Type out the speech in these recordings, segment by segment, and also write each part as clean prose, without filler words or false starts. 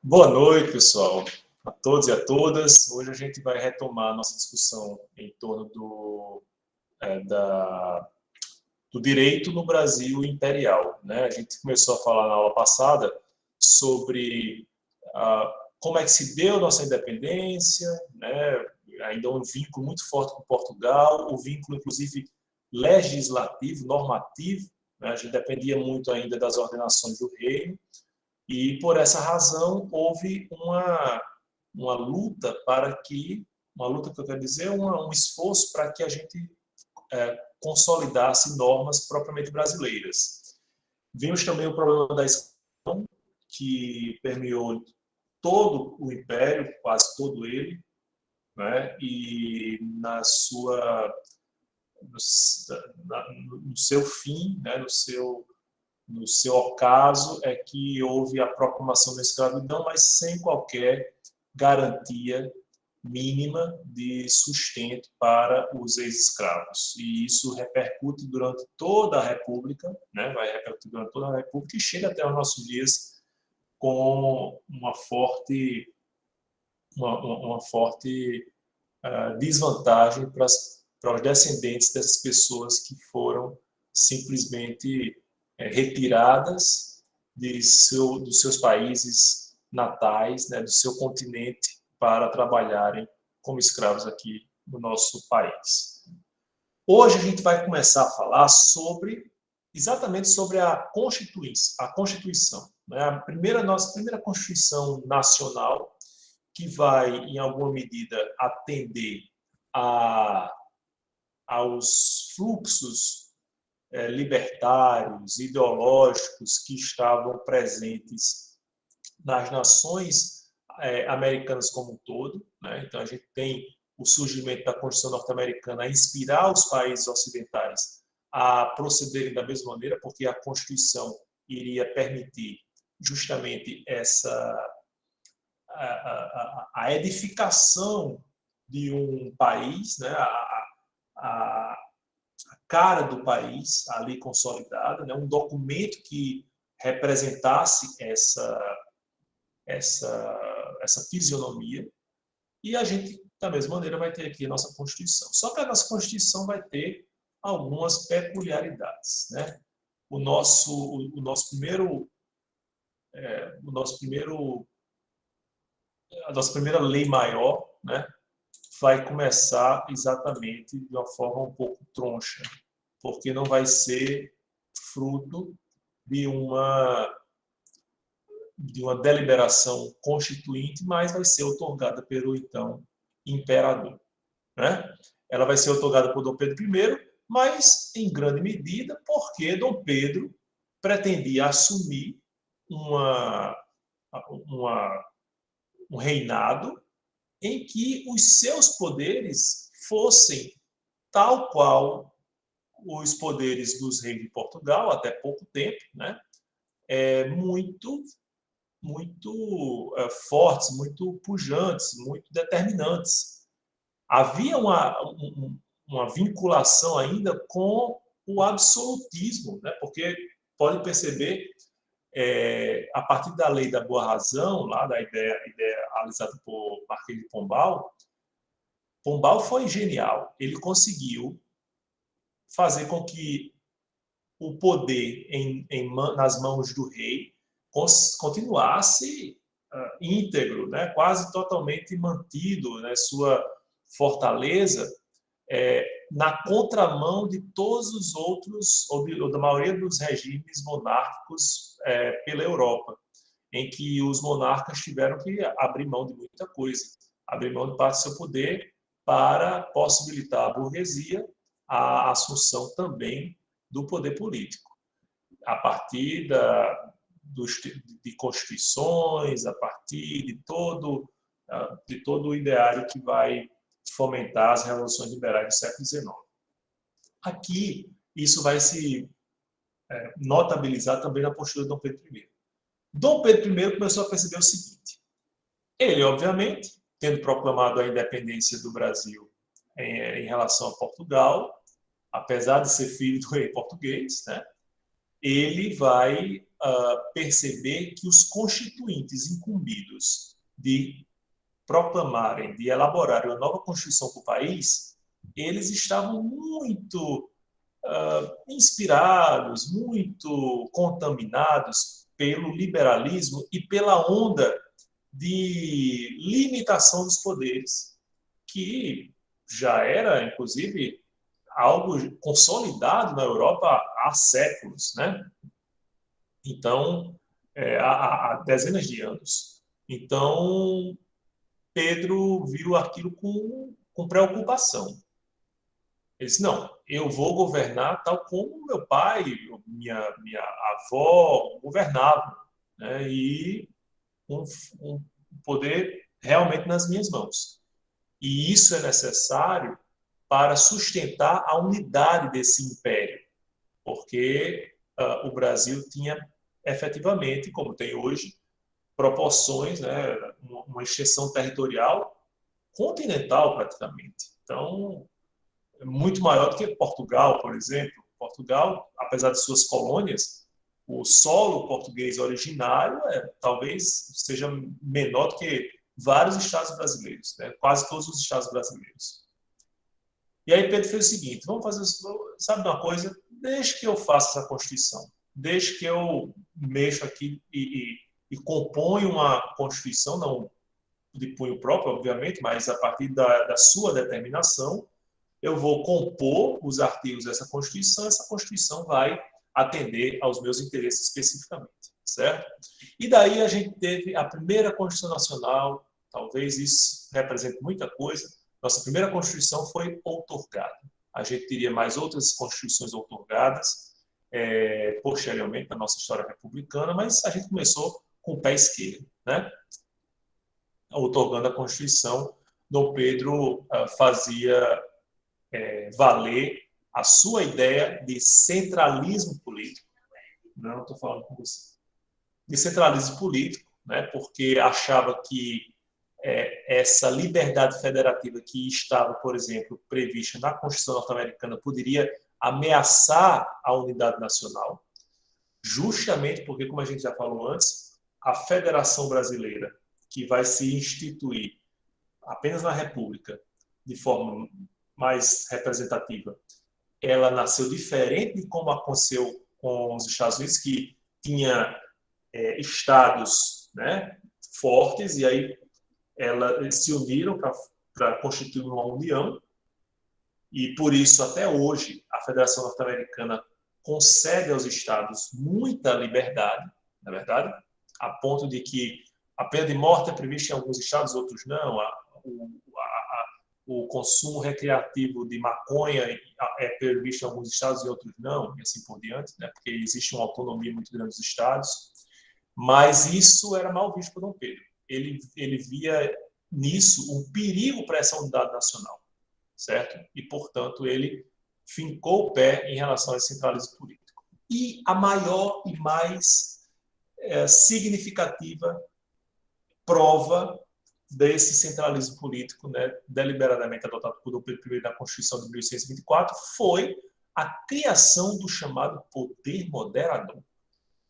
Boa noite, pessoal, a todos e a todas. Hoje a gente vai retomar a nossa discussão em torno do direito no Brasil imperial, né? A gente começou a falar na aula passada sobre como é que se deu a nossa independência, né? Ainda um vínculo muito forte com Portugal, o vínculo, inclusive, legislativo, normativo, né? A gente dependia muito ainda das ordenações do reino. E, por essa razão, houve uma luta para que, uma luta que eu quero dizer, um esforço para que a gente consolidasse normas propriamente brasileiras. Vimos também o problema da escravidão, que permeou todo o Império, quase todo ele, né? E no seu fim, né? No seu ocaso, é que houve a proclamação da escravidão, mas sem qualquer garantia mínima de sustento para os ex-escravos. E isso repercute durante toda a República, né? Vai repercutir durante toda a República e chega até os nossos dias com uma forte desvantagem para os descendentes dessas pessoas que foram simplesmente retiradas dos seus países natais, né, do seu continente, para trabalharem como escravos aqui no nosso país. Hoje a gente vai começar a falar exatamente sobre a Constituição, né? Nossa primeira Constituição Nacional, que vai, em alguma medida, atender a, aos fluxos libertários, ideológicos que estavam presentes nas nações americanas como um todo, né? Então, a gente tem o surgimento da Constituição norte-americana a inspirar os países ocidentais a procederem da mesma maneira, porque a Constituição iria permitir justamente a edificação de um país, né? A cara do país ali consolidada, né? Um documento que representasse essa fisionomia. E a gente, da mesma maneira, vai ter aqui a nossa Constituição. Só que a nossa Constituição vai ter algumas peculiaridades, né? O nosso primeiro, o nosso primeiro, a nossa primeira lei maior, né, vai começar exatamente de uma forma um pouco troncha, porque não vai ser fruto de uma deliberação constituinte, mas vai ser otorgada pelo então imperador, né? Ela vai ser otorgada por Dom Pedro I, mas em grande medida porque Dom Pedro pretendia assumir uma, uma, um reinado em que os seus poderes fossem tal qual os poderes dos reis de Portugal, até pouco tempo, né? Muito fortes, muito pujantes, muito determinantes. Havia uma vinculação ainda com o absolutismo, né? Porque pode perceber, a partir da lei da boa razão, lá da ideia realizada por Marquês de Pombal, Pombal foi genial. Ele conseguiu fazer com que o poder nas mãos do rei continuasse íntegro, né? Quase totalmente mantido, né? Sua fortaleza, na contramão de todos os outros, ou da maioria dos regimes monárquicos pela Europa, em que os monarcas tiveram que abrir mão de muita coisa, abrir mão de parte do seu poder para possibilitar à burguesia a assunção também do poder político, a partir de constituições, a partir de todo o ideário que vai fomentar as revoluções liberais do século XIX. Aqui, isso vai se notabilizar também na postura de Dom Pedro I. Dom Pedro I começou a perceber o seguinte: ele, obviamente, tendo proclamado a independência do Brasil em relação a Portugal, apesar de ser filho do rei português, né, ele vai perceber que os constituintes incumbidos de proclamarem, de elaborarem uma nova Constituição para o país, eles estavam muito inspirados, muito contaminados pelo liberalismo e pela onda de limitação dos poderes, que já era, inclusive, algo consolidado na Europa há séculos, né? Então, há dezenas de anos. Então, Pedro viu aquilo com preocupação. Ele disse, não, eu vou governar tal como meu pai, minha avó governavam, né? E um poder realmente nas minhas mãos. E isso é necessário para sustentar a unidade desse império, porque o Brasil tinha efetivamente, como tem hoje, proporções, né, uma extensão territorial continental praticamente. Então, é muito maior do que Portugal, por exemplo. Portugal, apesar de suas colônias, o solo português originário talvez seja menor do que vários estados brasileiros, né? Quase todos os estados brasileiros. E aí Pedro fez o seguinte, vamos fazer, sabe de uma coisa? Deixa que eu faça essa Constituição, deixa que eu mexo aqui e componho uma Constituição, não de punho próprio, obviamente, mas a partir da sua determinação, eu vou compor os artigos dessa Constituição, essa Constituição vai atender aos meus interesses especificamente, certo? E daí a gente teve a primeira Constituição Nacional, talvez isso represente muita coisa, nossa primeira Constituição foi outorgada. A gente teria mais outras Constituições outorgadas posteriormente na nossa história republicana, mas a gente começou com o pé esquerdo, né? Outorgando a Constituição, Dom Pedro fazia valer a sua ideia de centralismo político. Não estou falando com você. De centralismo político, né? Porque achava que essa liberdade federativa que estava, por exemplo, prevista na Constituição norte-americana poderia ameaçar a unidade nacional, justamente porque, como a gente já falou antes, a Federação Brasileira, que vai se instituir apenas na República, de forma mais representativa, ela nasceu diferente de como aconteceu com os Estados Unidos, que tinha estados, né, fortes, e aí eles se uniram para constituir uma união, e por isso, até hoje, a Federação Norte-Americana concede aos estados muita liberdade, na verdade, a ponto de que a pena de morte é prevista em alguns estados, outros não, o consumo recreativo de maconha é previsto em alguns estados e outros não, e assim por diante, né? Porque existe uma autonomia muito grande dos estados. Mas isso era mal visto por Dom Pedro. Ele via nisso um perigo para essa unidade nacional, certo? E, portanto, ele fincou o pé em relação a esse centralismo político. E a maior e mais significativa prova desse centralismo político, né, deliberadamente adotado por Dom Pedro I na Constituição de 1824, foi a criação do chamado poder moderador.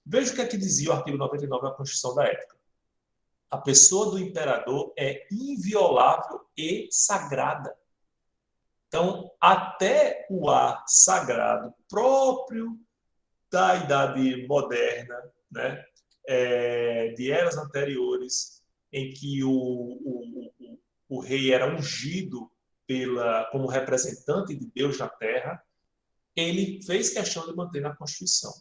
Veja o que é que dizia o artigo 99 da Constituição da época. A pessoa do imperador é inviolável e sagrada. Então, até o ar sagrado próprio da Idade Moderna, né, de eras anteriores, em que o rei era ungido como representante de Deus na Terra, ele fez questão de manter na Constituição.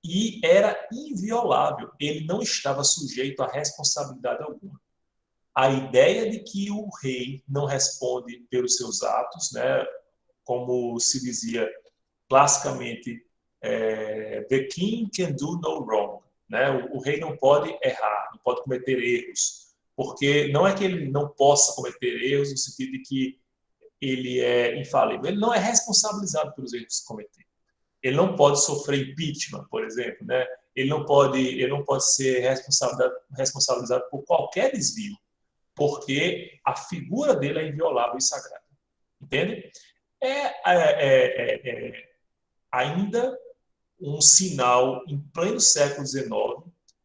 E era inviolável, ele não estava sujeito a responsabilidade alguma. A ideia de que o rei não responde pelos seus atos, né, como se dizia classicamente, the king can do no wrong, né? O rei não pode errar, não pode cometer erros, porque não é que ele não possa cometer erros no sentido de que ele é infalível, ele não é responsabilizado pelos erros que cometeu. Ele não pode sofrer impeachment, por exemplo, né? Ele não pode ser responsabilizado por qualquer desvio, porque a figura dele é inviolável e sagrada. Entende? Ainda um sinal em pleno século XIX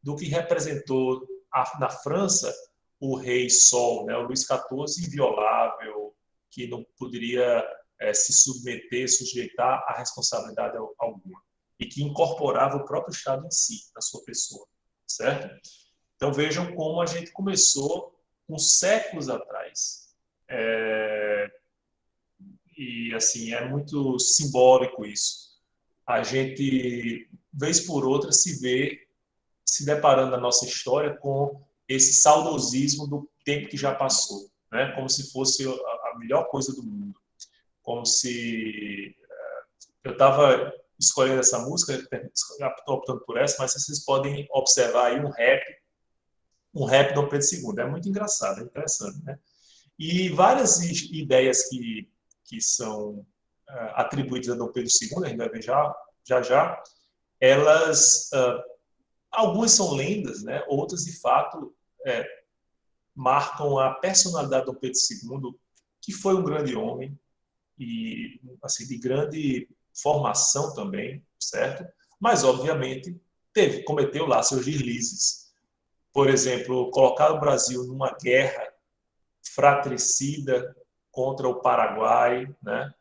do que representou na França o rei Sol, né, o Luís XIV inviolável, que não poderia se submeter, sujeitar a responsabilidade alguma, e que incorporava o próprio Estado em si, na sua pessoa, certo? Então vejam como a gente começou com séculos atrás. E assim, é muito simbólico isso. A gente, vez por outra, se vê se deparando na nossa história com esse saudosismo do tempo que já passou, né? Como se fosse a melhor coisa do mundo. Como se eu estava escolhendo essa música, estou optando por essa, mas vocês podem observar aí um rap do Pedro II. É muito engraçado, é interessante, né? E várias ideias que são atribuídas a Dom Pedro II, a gente vai ver já, elas, algumas são lendas, né? Outras, de fato, marcam a personalidade de Dom Pedro II, que foi um grande homem e assim, de grande formação também, certo? Mas, obviamente, cometeu lá seus deslizes. Por exemplo, colocar o Brasil numa guerra fratricida contra o Paraguai, né?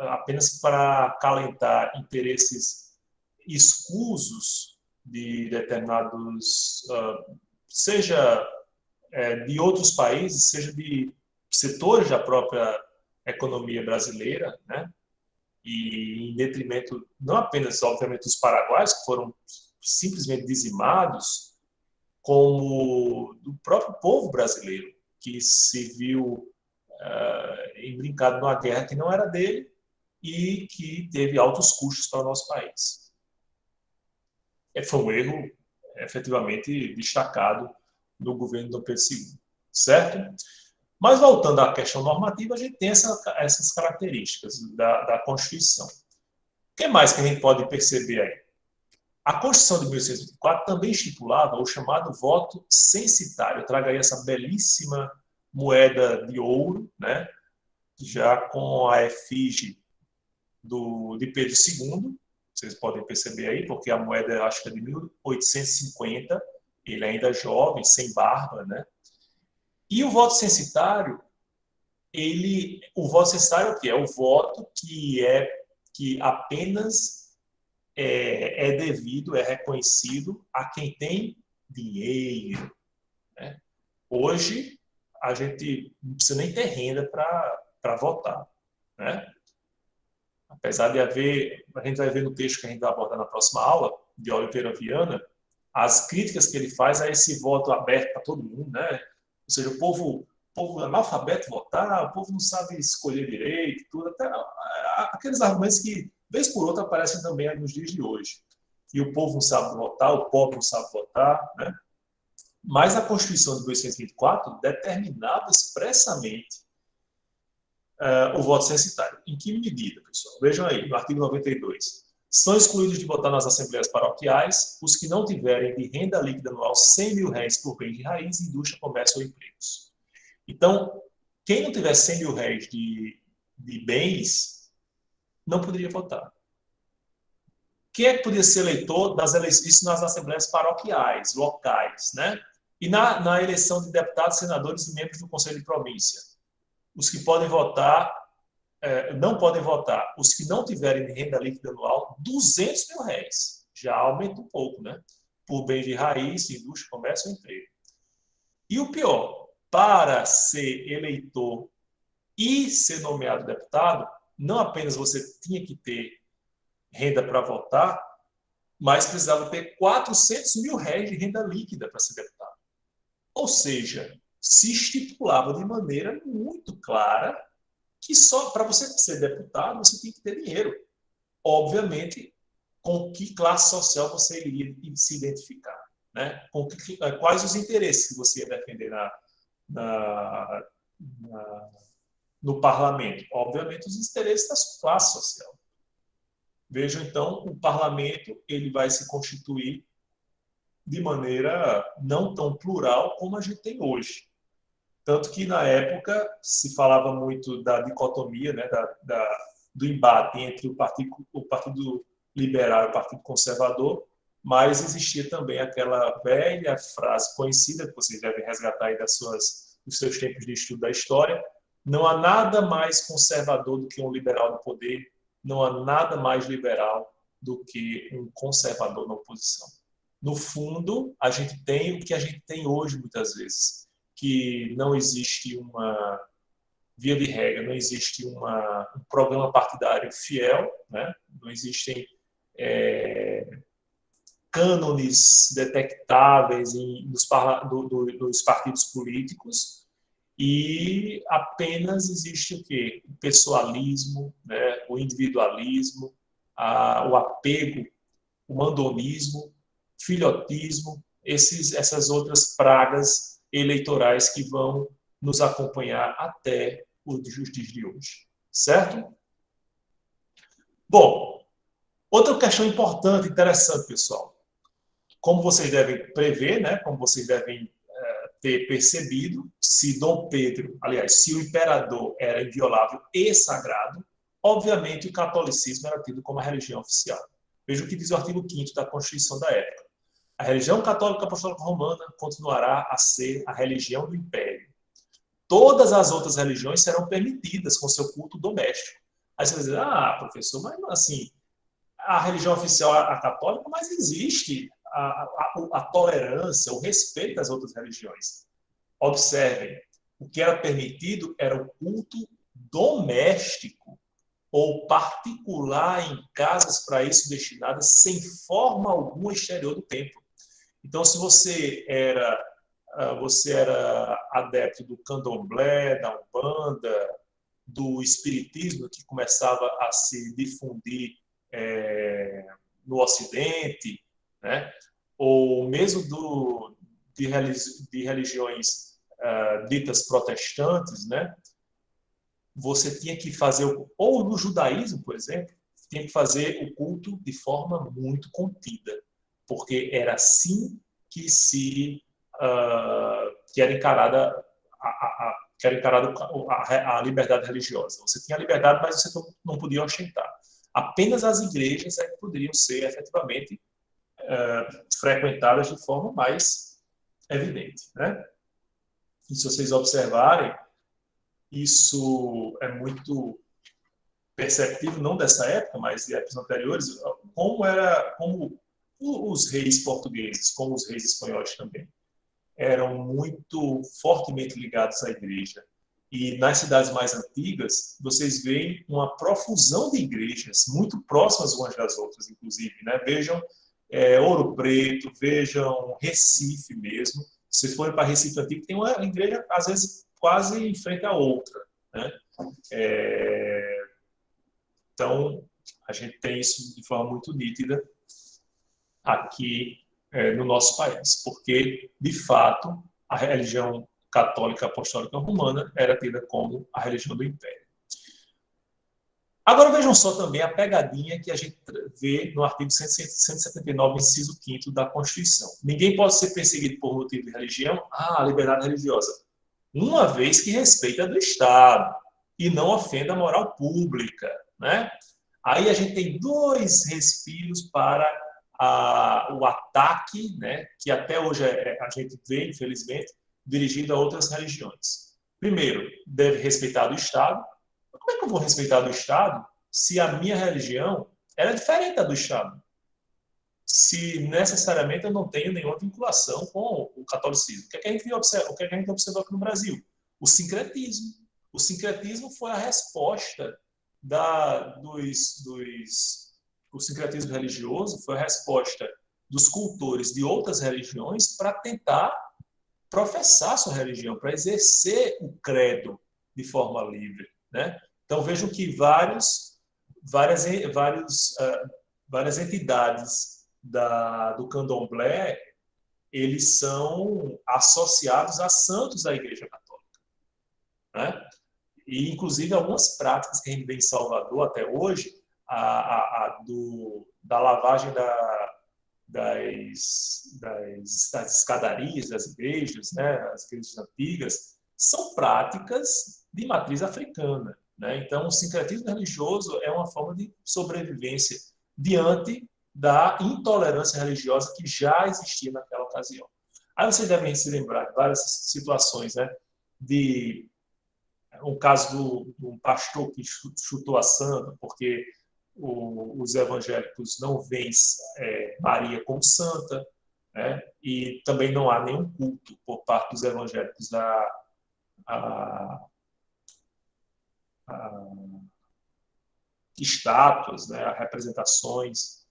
Apenas para acalentar interesses escusos de determinados, seja de outros países, seja de setores da própria economia brasileira, né? E em detrimento não apenas, obviamente, dos paraguaios, que foram simplesmente dizimados, como do próprio povo brasileiro, que se viu embrincado numa guerra que não era dele e que teve altos custos para o nosso país. Foi um erro efetivamente destacado no governo do Pedro II, certo? Mas voltando à questão normativa, a gente tem essas características da Constituição. O que mais que a gente pode perceber aí? A Constituição de 1824 também estipulava o chamado voto censitário. Eu trago aí essa belíssima moeda de ouro, né? Já com a efígie de Pedro II, vocês podem perceber aí, porque a moeda acho que é de 1850, ele ainda é jovem, sem barba, né? E o voto censitário, o voto censitário é o quê? É o voto que apenas é devido, é reconhecido a quem tem dinheiro, né? Hoje, a gente não precisa nem ter renda para votar, né? Apesar de haver, a gente vai ver no texto que a gente vai abordar na próxima aula, de Oliveira Viana, as críticas que ele faz a esse voto aberto para todo mundo, né? Ou seja, o povo analfabeto votar, o povo não sabe escolher direito, tudo, até aqueles argumentos que, vez por outra, aparecem também nos dias de hoje. E o povo não sabe votar, o pobre não sabe votar, né? Mas a Constituição de 1824 determinava expressamente o voto censitário. Em que medida, pessoal? Vejam aí, no artigo 92. São excluídos de votar nas assembleias paroquiais os que não tiverem de renda líquida anual 100 mil réis por bem de raiz, indústria, comércio ou empregos. Então, quem não tiver 100 mil réis de bens, não poderia votar. Quem é que podia ser eleitor das eleições? Isso nas assembleias paroquiais, locais, né? E na eleição de deputados, senadores e membros do Conselho de Província. Os que podem votar, não podem votar. Os que não tiverem de renda líquida anual, 200 mil réis. Já aumenta um pouco, né? Por bem de raiz, indústria, comércio ou emprego. E o pior, para ser eleitor e ser nomeado deputado, não apenas você tinha que ter renda para votar, mas precisava ter 400 mil réis de renda líquida para ser deputado. Ou seja, se estipulava de maneira muito clara que só para você ser deputado você tem que ter dinheiro. Obviamente, com que classe social você iria se identificar, né? Quais os interesses que você ia defender no parlamento? Obviamente, os interesses da sua classe social. Vejam, então, o parlamento ele vai se constituir de maneira não tão plural como a gente tem hoje. Tanto que, na época, se falava muito da dicotomia, né, do embate entre o partido Liberal e o Partido Conservador, mas existia também aquela velha frase conhecida, que vocês devem resgatar aí dos seus tempos de estudo da história: não há nada mais conservador do que um liberal no poder, não há nada mais liberal do que um conservador na oposição. No fundo, a gente tem o que a gente tem hoje, muitas vezes, que não existe uma via de regra, não existe um programa partidário fiel, né? Não existem cânones detectáveis dos partidos políticos, e apenas existe o quê? O pessoalismo, né? O individualismo, o apego, o mandonismo, filhotismo, essas outras pragas eleitorais que vão nos acompanhar até os dias de hoje, certo? Bom, outra questão importante, interessante, pessoal. Como vocês devem prever, né, como vocês devem ter percebido, se Dom Pedro, aliás, se o imperador era inviolável e sagrado, obviamente o catolicismo era tido como a religião oficial. Veja o que diz o artigo 5º da Constituição da época. A religião católica apostólica romana continuará a ser a religião do império. Todas as outras religiões serão permitidas com seu culto doméstico. Aí você vai dizer, professor, mas assim, a religião oficial, a católica, mas existe a tolerância, o respeito às outras religiões. Observem, o que era permitido era o culto doméstico ou particular em casas para isso destinadas, sem forma alguma exterior do templo. Então, se você era adepto do candomblé, da umbanda, do espiritismo, que começava a se difundir no Ocidente, né? Ou mesmo de religiões ditas protestantes, né? Você tinha que fazer, ou no judaísmo, por exemplo, tinha que fazer o culto de forma muito contida, porque era assim que que era encarada a liberdade religiosa. Você tinha liberdade, mas você não podia ostentar. Apenas as igrejas é que poderiam ser efetivamente frequentadas de forma mais evidente, né? E se vocês observarem, isso é muito perceptível, não dessa época, mas de épocas anteriores, como os reis portugueses, como os reis espanhóis também, eram muito fortemente ligados à igreja. E nas cidades mais antigas, vocês veem uma profusão de igrejas, muito próximas umas das outras, inclusive, né? Vejam Ouro Preto, vejam Recife mesmo. Se forem para Recife Antigo, tem uma igreja, às vezes, quase em frente à outra, né? Então, a gente tem isso de forma muito nítida aqui no nosso país, porque, de fato, a religião católica apostólica romana era tida como a religião do império. Agora vejam só também a pegadinha que a gente vê no artigo 179, inciso 5º da Constituição. Ninguém pode ser perseguido por motivo de religião, liberdade religiosa, uma vez que respeita do Estado e não ofenda a moral pública, né? Aí a gente tem dois respiros para o ataque, né, que até hoje a gente vê, infelizmente, dirigido a outras religiões. Primeiro, deve respeitar o Estado. Como é que eu vou respeitar do Estado se a minha religião é diferente da do Estado? Se necessariamente eu não tenho nenhuma vinculação com o catolicismo. O que é que a gente observou aqui no Brasil? O sincretismo. O sincretismo foi a resposta o sincretismo religioso foi a resposta dos cultores de outras religiões para tentar professar sua religião, para exercer o credo de forma livre, né? Então vejam que várias entidades do candomblé, eles são associados a santos da Igreja Católica, né? E, inclusive, algumas práticas que a gente vê em Salvador até hoje, da lavagem das escadarias das igrejas, né, as igrejas antigas, são práticas de matriz africana. né? Então, o sincretismo religioso é uma forma de sobrevivência diante da intolerância religiosa que já existia naquela ocasião. Aí vocês devem se lembrar de várias situações, né? De um caso do pastor que chutou a santa, porque os evangélicos não veem Maria como santa, né? E também não há nenhum culto por parte dos evangélicos a, a estátuas, né? A representações.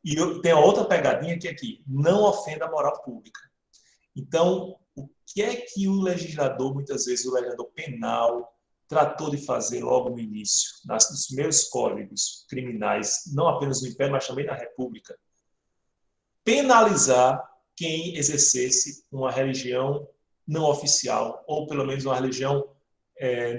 E tem outra pegadinha que é aqui, não ofenda a moral pública. Então, o que é que o legislador, muitas vezes o legislador penal, tratou de fazer logo no início, nos primeiros códigos criminais, não apenas no Império, mas também na República? Penalizar quem exercesse uma religião não oficial, ou pelo menos uma religião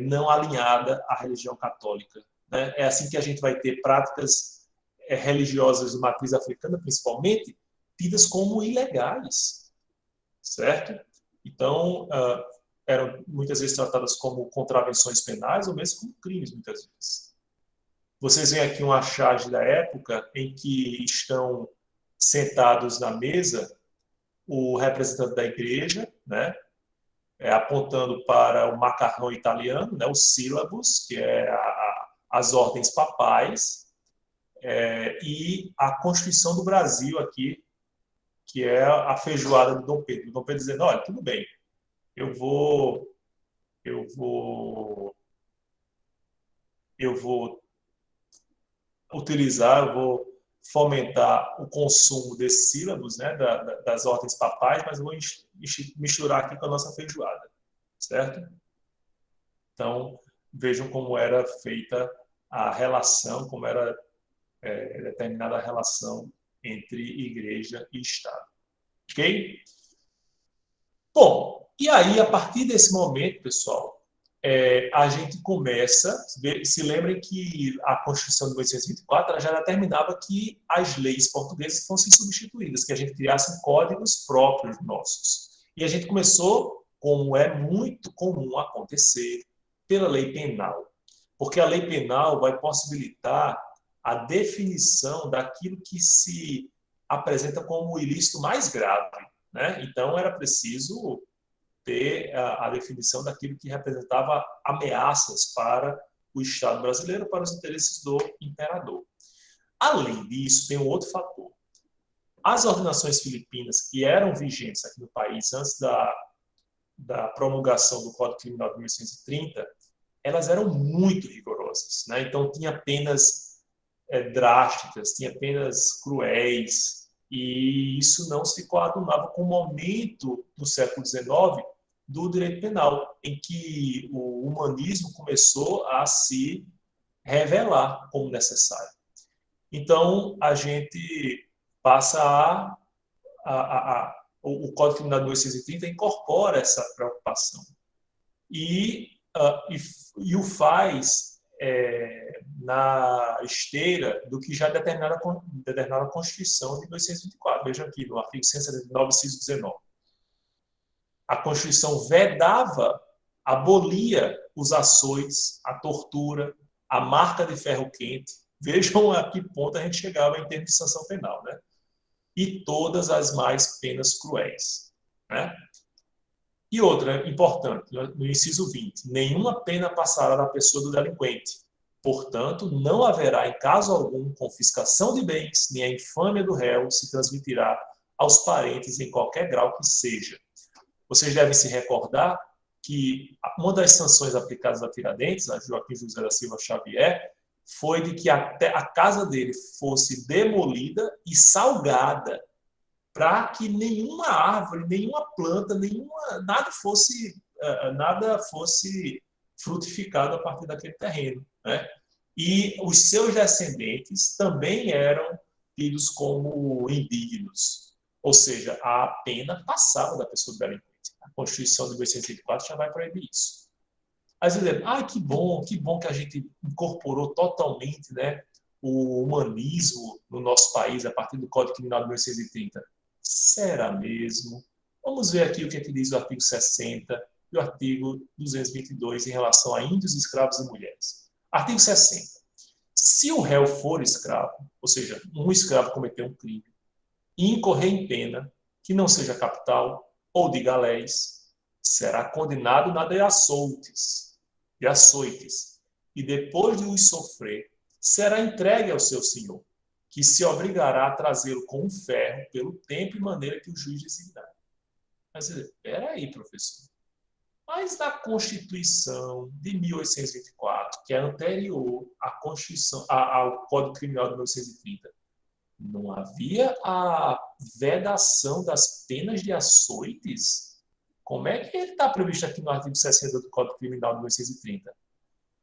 não alinhada à religião católica. Né? É assim que a gente vai ter práticas religiosas de matriz africana, principalmente, tidas como ilegais, certo? Então, eram muitas vezes tratadas como contravenções penais ou mesmo como crimes, muitas vezes. Vocês veem aqui uma charge da época em que estão sentados na mesa o representante da igreja, né, apontando para o macarrão italiano, né, os sílabos, que é as ordens papais, e a Constituição do Brasil aqui, que é a feijoada de Dom Pedro. Dom Pedro dizendo, olha, tudo bem, eu vou utilizar, eu vou fomentar o consumo desses sílabos, né, das ordens papais, mas eu vou misturar aqui com a nossa feijoada, certo? Então, vejam como era feita a relação, como era determinada a relação entre igreja e Estado. Ok? Bom, e aí, a partir desse momento, pessoal, a gente começa, se lembrem que a Constituição de 1824 já determinava que as leis portuguesas fossem substituídas, que a gente criasse códigos próprios nossos. E a gente começou, como é muito comum acontecer, pela lei penal. Porque a lei penal vai possibilitar a definição daquilo que se apresenta como o ilícito mais grave, né? Então, era preciso ter a definição daquilo que representava ameaças para o Estado brasileiro, para os interesses do imperador. Além disso, tem um outro fator. As ordenações filipinas, que eram vigentes aqui no país antes da promulgação do Código Criminal de 1830, elas eram muito rigorosas, né? Então, tinha penas drásticas, tinha penas cruéis, e isso não se coadunava com o momento do século XIX do direito penal, em que o humanismo começou a se revelar como necessário. Então, a gente passa o Código Criminal de 1830 incorpora essa preocupação e o faz na esteira do que já determinada a Constituição de 1824. Vejam aqui, no artigo 179, inciso 19. A Constituição vedava, abolia os açoites, a tortura, a marca de ferro quente. Vejam a que ponto a gente chegava em termos de sanção penal, né? E todas as mais penas cruéis, né? E outra importante, no inciso 20, nenhuma pena passará da pessoa do delinquente. Portanto, não haverá, em caso algum, confiscação de bens, nem a infâmia do réu se transmitirá aos parentes em qualquer grau que seja. Vocês devem se recordar que uma das sanções aplicadas a Tiradentes, a Joaquim José da Silva Xavier, foi de que a casa dele fosse demolida e salgada, para que nenhuma árvore, nenhuma planta, nada fosse frutificado a partir daquele terreno, né? E os seus descendentes também eram tidos como indignos, ou seja, a pena passava da pessoa do delinquente. A Constituição de 1804 já vai proibir isso. Às vezes, que bom que a gente incorporou totalmente, né, o humanismo no nosso país a partir do Código Criminal de 1830. Será mesmo? Vamos ver aqui o que, é que diz o artigo 60 e o artigo 222 em relação a índios, escravos e mulheres. Artigo 60. Se o réu for escravo, ou seja, um escravo cometeu um crime, e incorrer em pena que não seja capital ou de galés, será condenado na de açoites, e depois de os sofrer, será entregue ao seu senhor, que se obrigará a trazê-lo com um ferro pelo tempo e maneira que o juiz designar. Mas, espera aí, professor. Mas na Constituição de 1824, que é anterior à Constituição, ao Código Criminal de 1930, não havia a vedação das penas de açoites? Como é que ele está previsto aqui no artigo 60 do Código Criminal de 1930?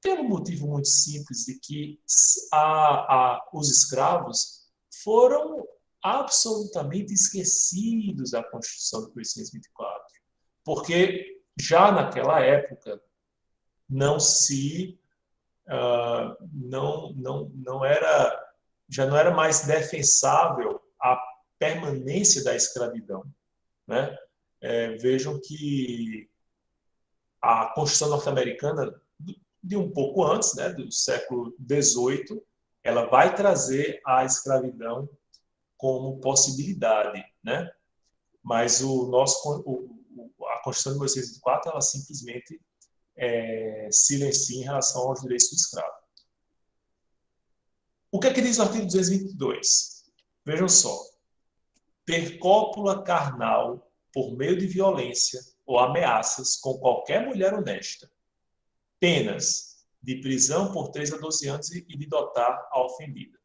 Pelo motivo muito simples de que os escravos foram absolutamente esquecidos da Constituição de 1824. Porque já naquela época já não era mais defensável a permanência da escravidão, né? Vejam que a Constituição norte-americana, de um pouco antes, né, do século XVIII, ela vai trazer a escravidão como possibilidade, né? Mas a Constituição de 1904, ela simplesmente silencia em relação aos direitos do escravo. O que é que diz o artigo 222? Vejam só. Ter cópula carnal por meio de violência ou ameaças com qualquer mulher honesta. Penas de prisão por 3 a 12 anos e de dotar a ofendida.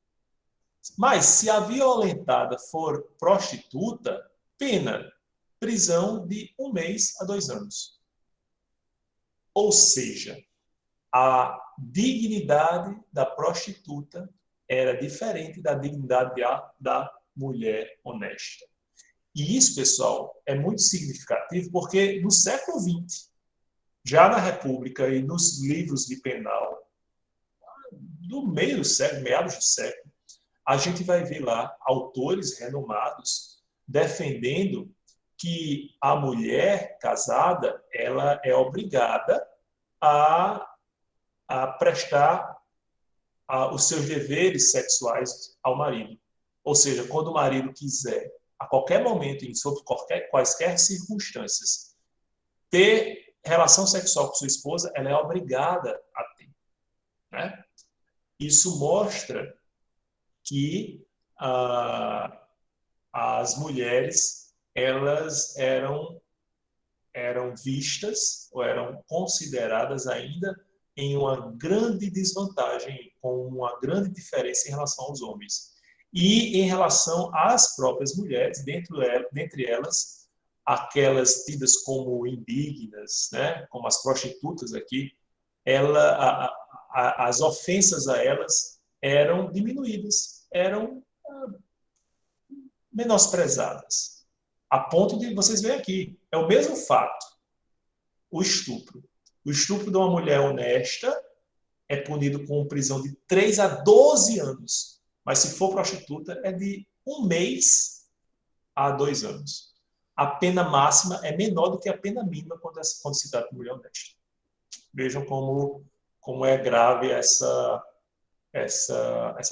Mas, se a violentada for prostituta, pena, prisão de 1 mês a 2 anos. Ou seja, a dignidade da prostituta era diferente da dignidade da mulher honesta. E isso, pessoal, é muito significativo porque no século XX, já na República e nos livros de penal, do meio do século, meados do século, a gente vai ver lá autores renomados defendendo que a mulher casada ela é obrigada a prestar os seus deveres sexuais ao marido. Ou seja, quando o marido quiser, a qualquer momento, sob quaisquer circunstâncias, ter relação sexual com sua esposa, ela é obrigada a ter. Né? Isso mostra que as mulheres elas eram vistas ou eram consideradas ainda em uma grande desvantagem, com uma grande diferença em relação aos homens. E em relação às próprias mulheres, dentre elas, aquelas tidas como indignas, né, como as prostitutas aqui, as ofensas a elas eram diminuídas, eram menosprezadas. A ponto de, vocês veem aqui, é o mesmo fato, o estupro. O estupro de uma mulher honesta é punido com prisão de 3 a 12 anos. Mas se for prostituta, é de 1 mês a 2 anos. A pena máxima é menor do que a pena mínima quando se trata de mulher honesta. Vejam como é grave essa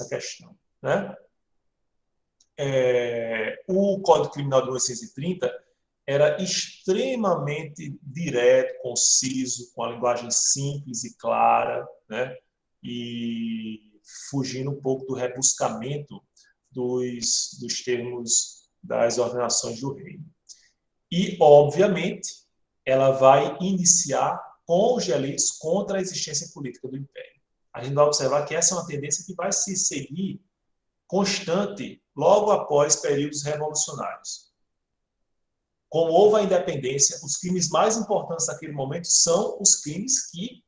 questão. Né? O Código Criminal de 1930 era extremamente direto, conciso, com a linguagem simples e clara, né? E fugindo um pouco do rebuscamento dos termos das ordenações do reino. E, obviamente, ela vai iniciar com os delitos contra a existência política do Império. A gente vai observar que essa é uma tendência que vai se seguir constante logo após períodos revolucionários. Como houve a independência, os crimes mais importantes naquele momento são os crimes que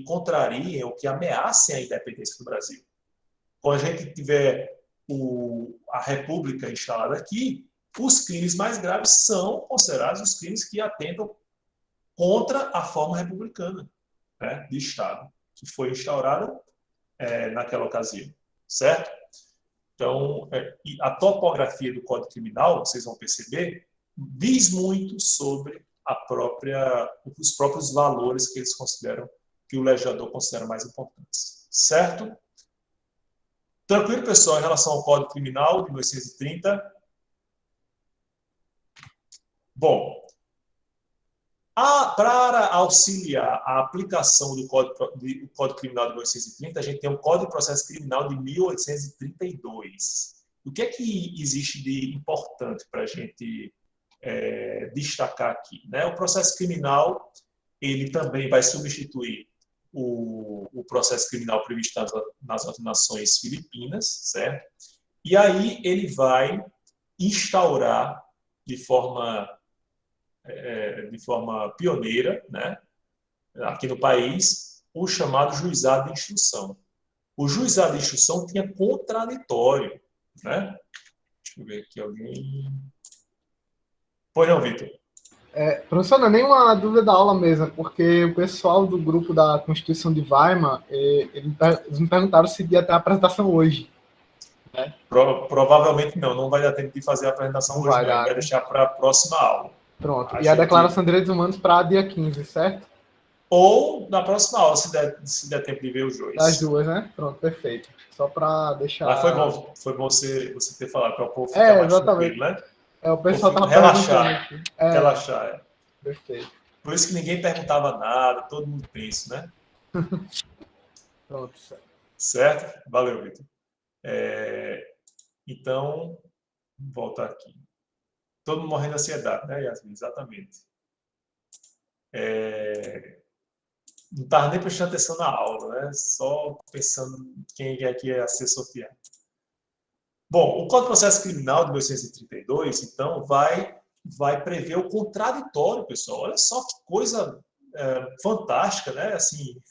contrariem ou que ameacem a independência do Brasil. Quando a gente tiver a República instalada aqui, os crimes mais graves são considerados os crimes que atentam contra a forma republicana, né, de Estado, que foi instaurada naquela ocasião, certo? Então, a topografia do Código Criminal, vocês vão perceber, diz muito sobre os próprios valores que eles consideram, que o legislador considera mais importantes. Certo? Tranquilo, pessoal, em relação ao Código Criminal de 1830? Bom, para auxiliar a aplicação do Código Criminal de 1830, a gente tem o Código de Processo Criminal de 1832. O que é que existe de importante para a gente destacar aqui? Né? O processo criminal, ele também vai substituir o processo criminal previsto nas ordenações filipinas, certo? E aí ele vai instaurar de forma pioneira, né, aqui no país, o chamado juizado de instrução. O juizado de instrução tinha contraditório, né? Deixa eu ver aqui alguém. Pois não, Vitor? Professor, não é nenhuma dúvida da aula mesmo, porque o pessoal do grupo da Constituição de Weimar, eles me perguntaram se ia ter a apresentação hoje. Né? Provavelmente não vai dar tempo de fazer a apresentação não hoje, vai não. A gente vai deixar para a próxima aula. Pronto. E a Declaração de Direitos Humanos para dia 15, certo? Ou na próxima aula, se der tempo de ver os dois. Das duas, né? Pronto, perfeito. Só para deixar... Mas foi bom você ter falado, para o povo ficar mais tranquilo, né? O pessoal estava relaxar. Relaxar, Perfeito. Por isso que ninguém perguntava nada, todo mundo pensa, né? Pronto, certo. Certo? Valeu, Vitor. Então, voltar aqui. Todo mundo morrendo de ansiedade, né, Yasmin? Exatamente. Não estava nem prestando atenção na aula, né? Só pensando quem é que ia ser sorteado. Bom, o Código de Processo Criminal de 1832, então, vai prever o contraditório, pessoal. Olha só que coisa fantástica, né? Assim,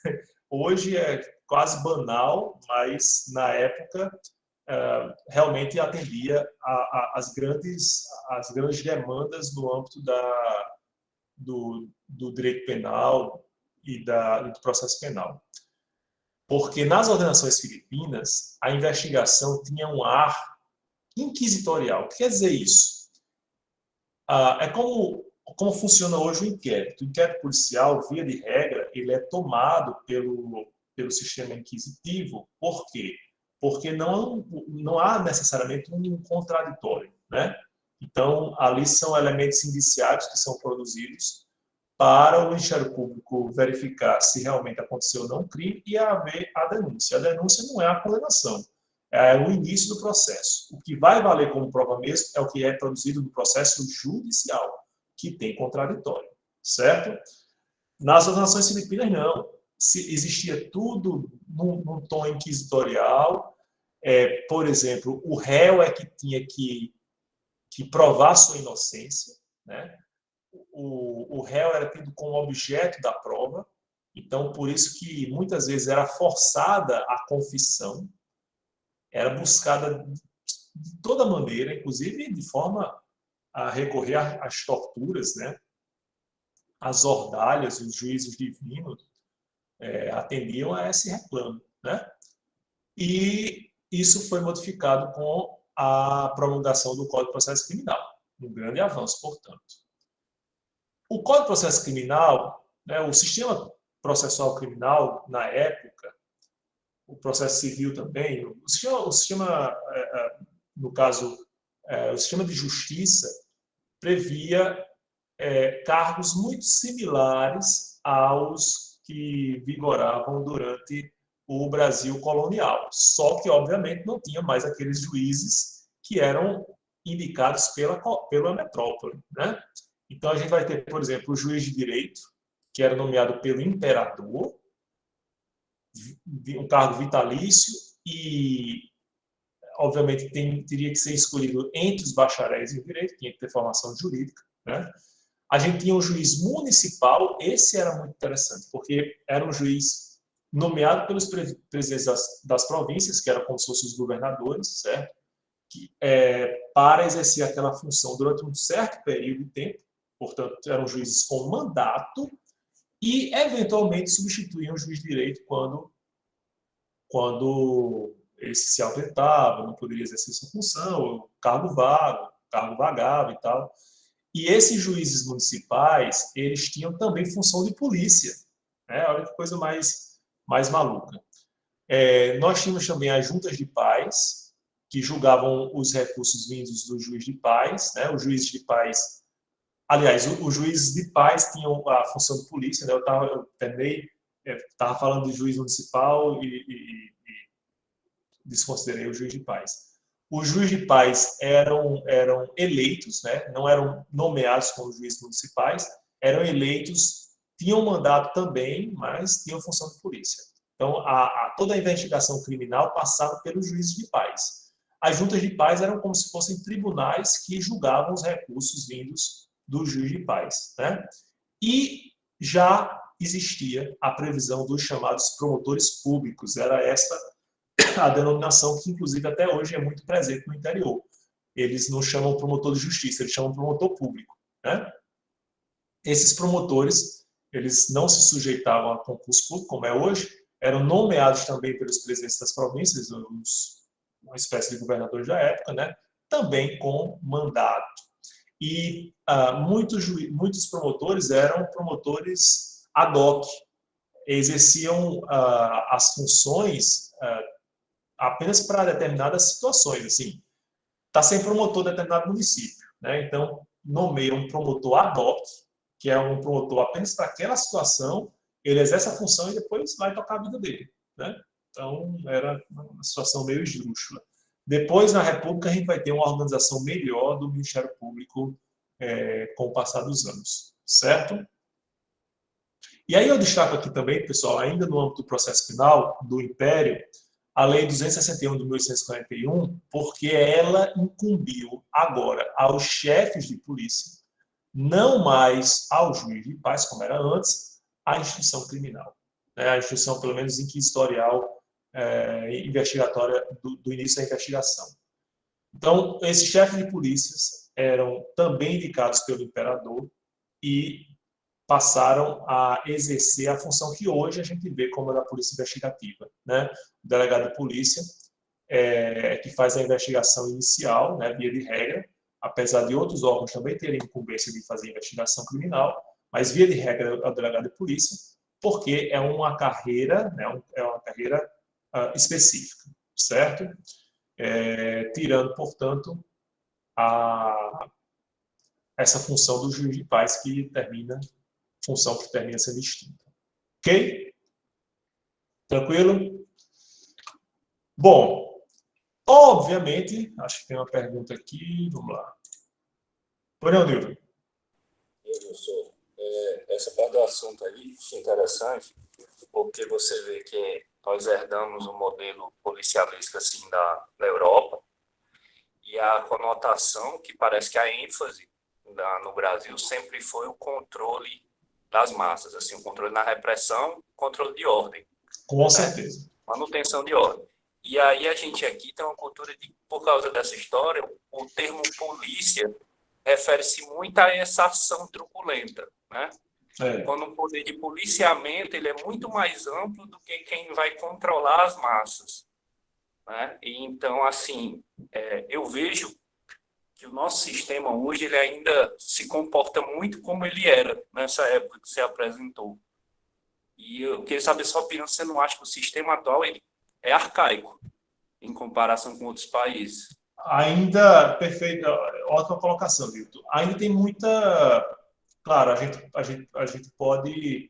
hoje é quase banal, mas na época realmente atendia às grandes demandas no âmbito do direito penal e do processo penal. Porque nas ordenações filipinas, a investigação tinha um ar inquisitorial. O que quer dizer isso? É como funciona hoje o inquérito. O inquérito policial, via de regra, ele é tomado pelo sistema inquisitivo. Por quê? Porque não há necessariamente um contraditório, né? Então, ali são elementos indiciários que são produzidos para o Ministério Público verificar se realmente aconteceu ou não um crime e haver a denúncia. A denúncia não é a condenação, é o início do processo. O que vai valer como prova mesmo é o que é produzido no processo judicial, que tem contraditório, certo? Nas ordenações filipinas, não. Existia tudo num tom inquisitorial. Por exemplo, o réu é que tinha que provar sua inocência, né? O réu era tido como objeto da prova, então por isso que muitas vezes era forçada a confissão, era buscada de toda maneira, inclusive de forma a recorrer às torturas, né? As ordalhas, os juízos divinos atendiam a esse reclamo, né? E isso foi modificado com a promulgação do Código de Processo Criminal, um grande avanço, portanto. O Código de Processo Criminal, né, o sistema processual criminal, na época, o processo civil também, o sistema no caso, o sistema de justiça previa cargos muito similares aos que vigoravam durante o Brasil colonial. Só que, obviamente, não tinha mais aqueles juízes que eram indicados pela metrópole, né? Então, a gente vai ter, por exemplo, o juiz de direito, que era nomeado pelo imperador, um cargo vitalício e, obviamente, teria que ser escolhido entre os bacharéis em direito, tinha que ter formação jurídica, né? A gente tinha um juiz municipal, esse era muito interessante, porque era um juiz nomeado pelos presidentes das províncias, que eram como se fossem os governadores, certo? Para exercer aquela função durante um certo período de tempo, portanto, eram juízes com mandato e, eventualmente, substituíam o juiz de direito quando esse se ausentava, não poderia exercer sua função, ou cargo vago, cargo vagava e tal. E esses juízes municipais, eles tinham também função de polícia. Né? Olha que coisa mais maluca. Nós tínhamos também as juntas de paz, que julgavam os recursos vindos do juiz de paz. Né? Os juízes de paz... Aliás, os juízes de paz tinham a função de polícia. Né? Eu terminei, estava falando de juiz municipal e desconsiderei o juiz de paz. Os juízes de paz eram eleitos, né? Não eram nomeados como juízes municipais, eram eleitos, tinham mandato também, mas tinham função de polícia. Então, toda a investigação criminal passava pelos juízes de paz. As juntas de paz eram como se fossem tribunais que julgavam os recursos vindos do juiz de paz. Né? E já existia a previsão dos chamados promotores públicos. Era essa a denominação que, inclusive, até hoje é muito presente no interior. Eles não chamam promotor de justiça, eles chamam promotor público. Né? Esses promotores, eles não se sujeitavam a concurso público, como é hoje, eram nomeados também pelos presidentes das províncias, uma espécie de governadores da época, né? Também com mandato. E muitos promotores eram promotores ad hoc, exerciam as funções apenas para determinadas situações. Assim, está sem promotor em determinado município, né? Então, nomeia um promotor ad hoc, que é um promotor apenas para aquela situação, ele exerce a função e depois vai tocar a vida dele. Né? Então, era uma situação meio esdrúxula. Depois, na República, a gente vai ter uma organização melhor do Ministério Público com o passar dos anos. Certo? E aí eu destaco aqui também, pessoal, ainda no âmbito do processo penal do Império, a Lei 261 de 1841, porque ela incumbiu agora aos chefes de polícia, não mais ao juiz de paz, como era antes, a instrução criminal. Né? A instrução, pelo menos, inquisitorial, investigatória do início da investigação. Então, esses chefes de polícias eram também indicados pelo imperador e passaram a exercer a função que hoje a gente vê como a da polícia investigativa. Né? O delegado de polícia, que faz a investigação inicial, né, via de regra, apesar de outros órgãos também terem incumbência de fazer investigação criminal, mas via de regra é o delegado de polícia, porque é uma carreira, né, específica, certo? Tirando, portanto, essa função do juiz de paz função que termina sendo extinta. Ok? Tranquilo? Bom, obviamente, acho que tem uma pergunta aqui, vamos lá. Oi, não, Nilton. Professor, essa parte do assunto aí é interessante, porque você vê que nós herdamos um modelo policialesco assim da Europa, e a conotação, que parece que a ênfase no Brasil sempre foi o controle das massas, assim, o controle na repressão, controle de ordem. Com certeza. Manutenção de ordem. E aí a gente aqui tem uma cultura de, por causa dessa história, o termo polícia refere-se muito a essa ação truculenta, né? Quando o poder de policiamento ele é muito mais amplo do que quem vai controlar as massas, né? E então, assim, eu vejo que o nosso sistema hoje ele ainda se comporta muito como ele era nessa época que você apresentou. E eu queria saber sua opinião, você não acha que o sistema atual ele é arcaico em comparação com outros países? Ainda, perfeito, ótima colocação, Milton. Ainda tem muita... Claro, a gente pode...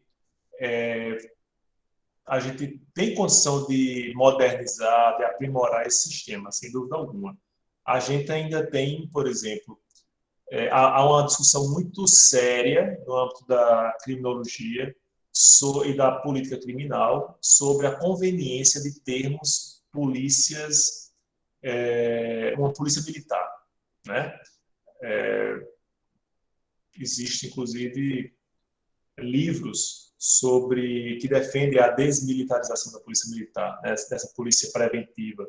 a gente tem condição de modernizar, de aprimorar esse sistema, sem dúvida alguma. A gente ainda tem, por exemplo, há uma discussão muito séria no âmbito da criminologia e da política criminal sobre a conveniência de termos uma polícia militar, né? Existe, inclusive, livros que defendem a desmilitarização da polícia militar, né? Dessa polícia preventiva,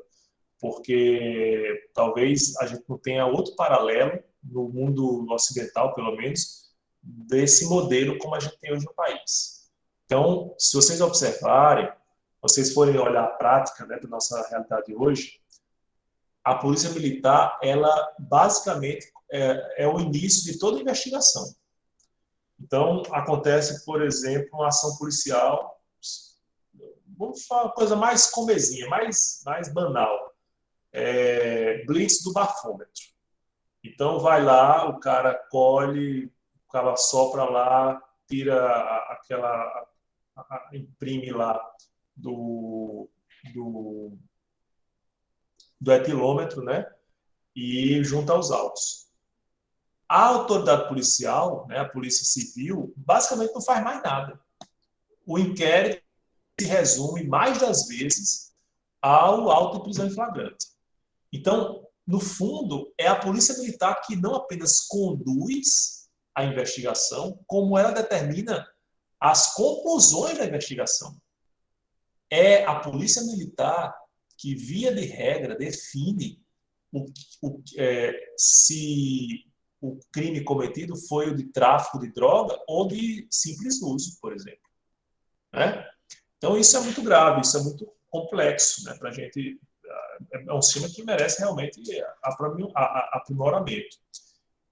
porque talvez a gente não tenha outro paralelo no mundo ocidental, pelo menos, desse modelo como a gente tem hoje no país. Então, se vocês observarem, vocês forem olhar a prática, né, da nossa realidade hoje, a polícia militar, ela basicamente é o início de toda a investigação. Então, acontece, por exemplo, uma ação policial, vamos falar uma coisa mais comezinha, mais banal, blitz do bafômetro. Então, vai lá, o cara colhe, o cara sopra lá, tira imprime lá do etilômetro, né? E junta aos autos. A autoridade policial, né, a polícia civil, basicamente não faz mais nada. O inquérito se resume, mais das vezes, ao auto de prisão em flagrante. Então, no fundo, é a polícia militar que não apenas conduz a investigação, como ela determina as conclusões da investigação. É a polícia militar que, via de regra, define se o crime cometido foi o de tráfico de droga ou de simples uso, por exemplo. Né? Então, isso é muito grave, isso é muito complexo, né? Para a gente, é um sistema que merece realmente aprimoramento.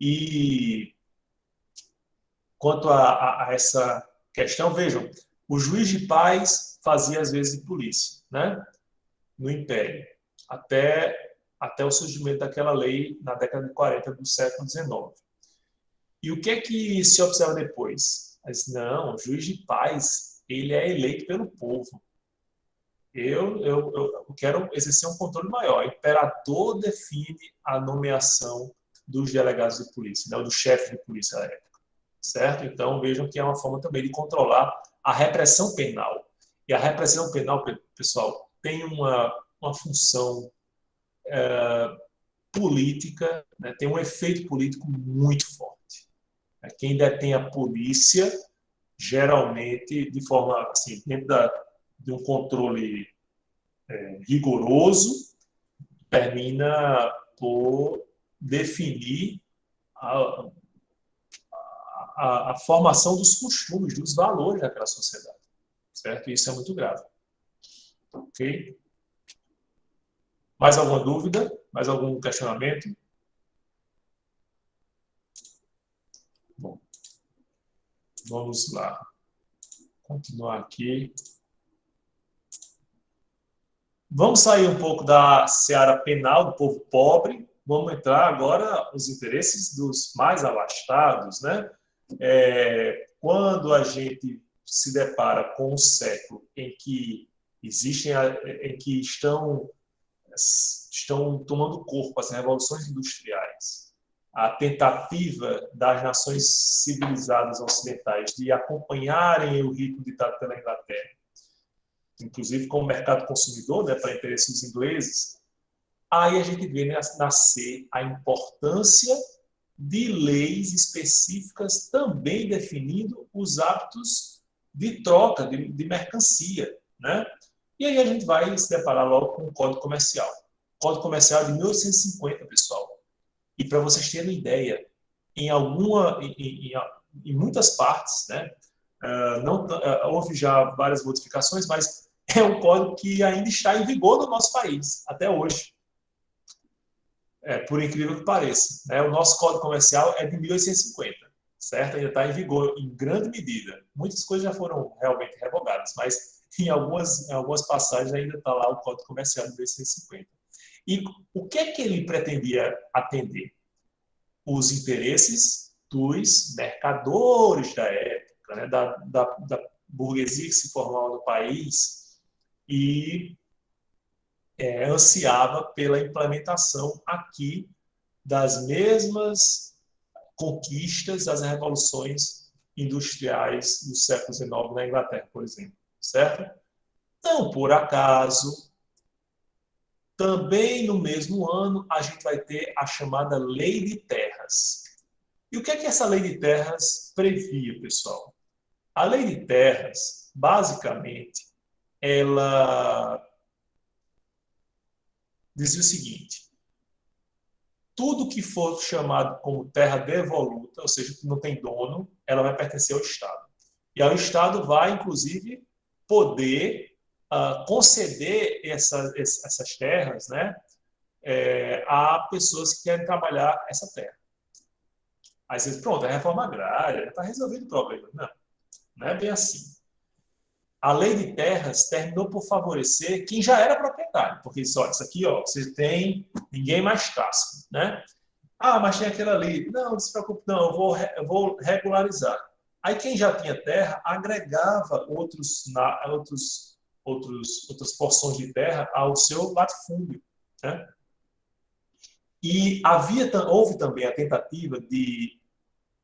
E quanto a essa questão, vejam, o juiz de paz fazia às vezes de polícia, né? No Império, até o surgimento daquela lei na década de 40 do século XIX. E o que é que se observa depois? Mas não, o juiz de paz, ele é eleito pelo povo. Eu quero exercer um controle maior. O imperador define a nomeação dos delegados de polícia, né, do chefe de polícia da época. Certo? Então, vejam que é uma forma também de controlar a repressão penal. E a repressão penal, pessoal, tem uma função política, né, tem um efeito político muito forte. Quem detém a polícia, geralmente, de forma assim, dentro de um controle rigoroso, termina por definir a formação dos costumes, dos valores daquela sociedade. Certo? E isso é muito grave. Ok? Mais alguma dúvida? Mais algum questionamento? Bom, vamos lá. Continuar aqui. Vamos sair um pouco da seara penal do povo pobre. Vamos entrar agora nos interesses dos mais abastados, né? Quando a gente se depara com um século em que estão tomando corpo as revoluções industriais, a tentativa das nações civilizadas ocidentais de acompanharem o ritmo ditado pela Inglaterra, inclusive como mercado consumidor, né, para interesses dos ingleses, aí a gente vê nascer a importância de leis específicas também definindo os hábitos de troca, de mercancia, né? E aí a gente vai se deparar logo com o Código Comercial. O Código Comercial é de 1850, pessoal. E para vocês terem ideia, em muitas partes, né, houve já várias modificações, mas é um código que ainda está em vigor no nosso país, até hoje. Por incrível que pareça. Né? O nosso Código Comercial é de 1850, certo? Ainda está em vigor em grande medida. Muitas coisas já foram realmente revogadas, mas em algumas passagens ainda está lá o Código Comercial de 1850. E o que é que ele pretendia atender? Os interesses dos mercadores da época, né? da burguesia que se formava no país e ansiava pela implementação aqui das mesmas conquistas das revoluções industriais do século XIX na Inglaterra, por exemplo. Certo? Não por acaso, também no mesmo ano, a gente vai ter a chamada Lei de Terras. E o que é que essa Lei de Terras previa, pessoal? A Lei de Terras, basicamente, ela dizia o seguinte: tudo que for chamado como terra devoluta, ou seja, que não tem dono, ela vai pertencer ao Estado. E aí o Estado vai, inclusive, poder conceder essas terras, né, a pessoas que querem trabalhar essa terra. Aí você diz, pronto, é reforma agrária, já está resolvido o problema. Não, não é bem assim. A lei de terras terminou por favorecer quem já era proprietário, porque isso aqui, ó, você tem, ninguém mais casca, né? Ah, mas tem aquela ali. Não, não se preocupe, não, eu vou regularizar. Aí quem já tinha terra agregava outras porções de terra ao seu latifúndio, né? E houve também a tentativa de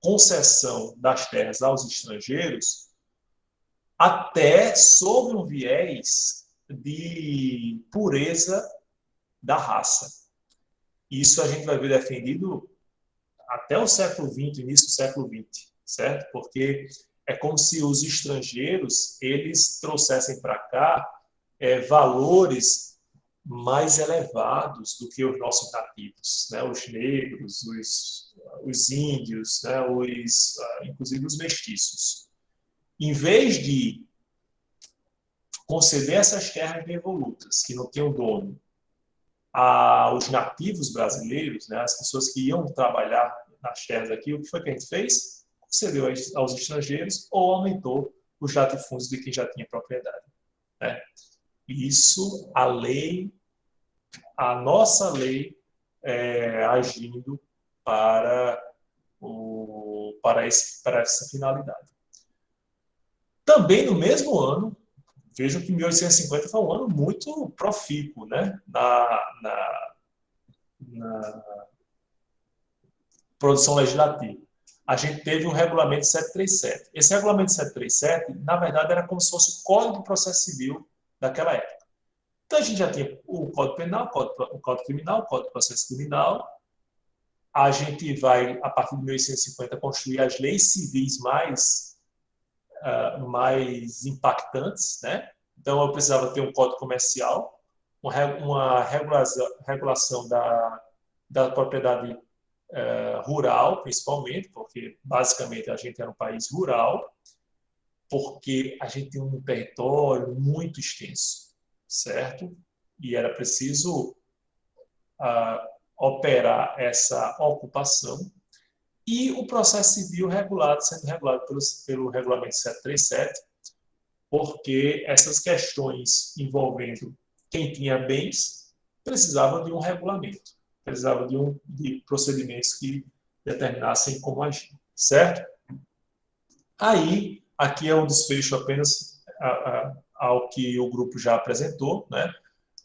concessão das terras aos estrangeiros, até sob um viés de pureza da raça. Isso a gente vai ver defendido até o século XX, início do século XX, certo? Porque é como se os estrangeiros eles trouxessem para cá valores mais elevados do que os nossos nativos, né? Os negros, os índios, né? Inclusive os mestiços. Em vez de conceder essas terras devolutas, que não tinham dono, aos nativos brasileiros, né, as pessoas que iam trabalhar nas terras aqui, o que foi que a gente fez? Concedeu aos estrangeiros ou aumentou os latifúndios de quem já tinha propriedade. Né? Isso, a nossa lei agindo para essa finalidade. Também no mesmo ano, vejam que 1850 foi um ano muito profícuo, né? na produção legislativa. A gente teve o regulamento 737. Esse regulamento 737, na verdade, era como se fosse o Código de Processo Civil daquela época. Então, a gente já tinha o Código Penal, o Código Criminal, o Código de Processo Criminal. A gente vai, a partir de 1850, construir as leis civis mais impactantes, né? Então, eu precisava ter um código comercial, uma regulação da propriedade rural, principalmente, porque, basicamente, a gente era um país rural, porque a gente tem um território muito extenso, certo? E era preciso operar essa ocupação. E o processo civil sendo regulado pelo Regulamento 737, porque essas questões envolvendo quem tinha bens precisavam de um regulamento, precisavam de procedimentos que determinassem como agir, certo? Aí, aqui é um desfecho apenas ao que o grupo já apresentou, né?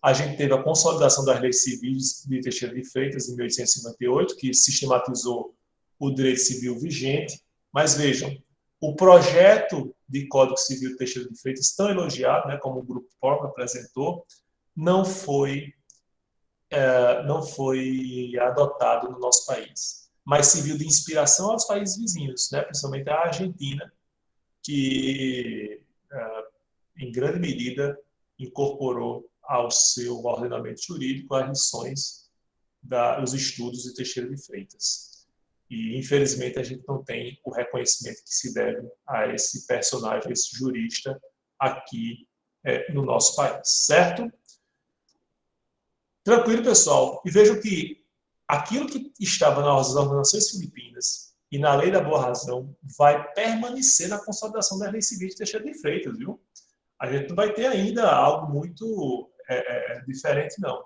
A gente teve a consolidação das leis civis de Teixeira de Freitas em 1858, que sistematizou o direito civil vigente, mas vejam, o projeto de Código Civil de Teixeira de Freitas, tão elogiado, né, como o Grupo próprio apresentou, não foi adotado no nosso país, mas serviu de inspiração aos países vizinhos, né, principalmente a Argentina, que, em grande medida, incorporou ao seu ordenamento jurídico as lições dos estudos de Teixeira de Freitas. E, infelizmente, a gente não tem o reconhecimento que se deve a esse personagem, esse jurista, aqui no nosso país, certo? Tranquilo, pessoal. E vejam que aquilo que estava nas ordenações filipinas e na lei da boa razão vai permanecer na consolidação das leis civis de Teixeira de Freitas, viu? A gente não vai ter ainda algo muito diferente, não.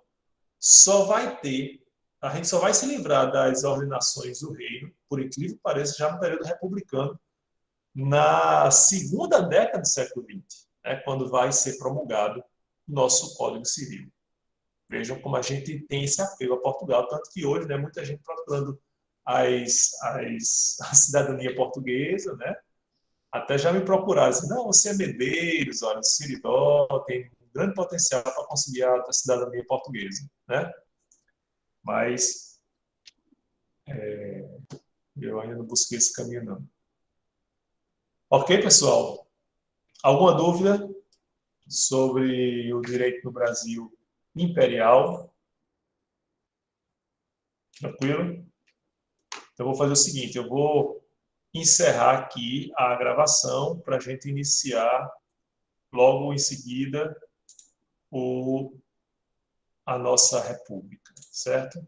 A gente só vai se livrar das ordenações do reino, por incrível que pareça, já no período republicano, na segunda década do século XX, quando vai ser promulgado o nosso Código Civil. Vejam como a gente tem esse apego a Portugal, tanto que hoje, né, muita gente procurando a cidadania portuguesa, né? Até já me procuraram, assim, não, você é Medeiros, olha, Siridó, tem um grande potencial para conseguir a cidadania portuguesa, né? Mas eu ainda não busquei esse caminho, não. Ok, pessoal? Alguma dúvida sobre o direito no Brasil imperial? Tranquilo? Então, eu vou fazer o seguinte, eu vou encerrar aqui a gravação para a gente iniciar logo em seguida a nossa república, certo?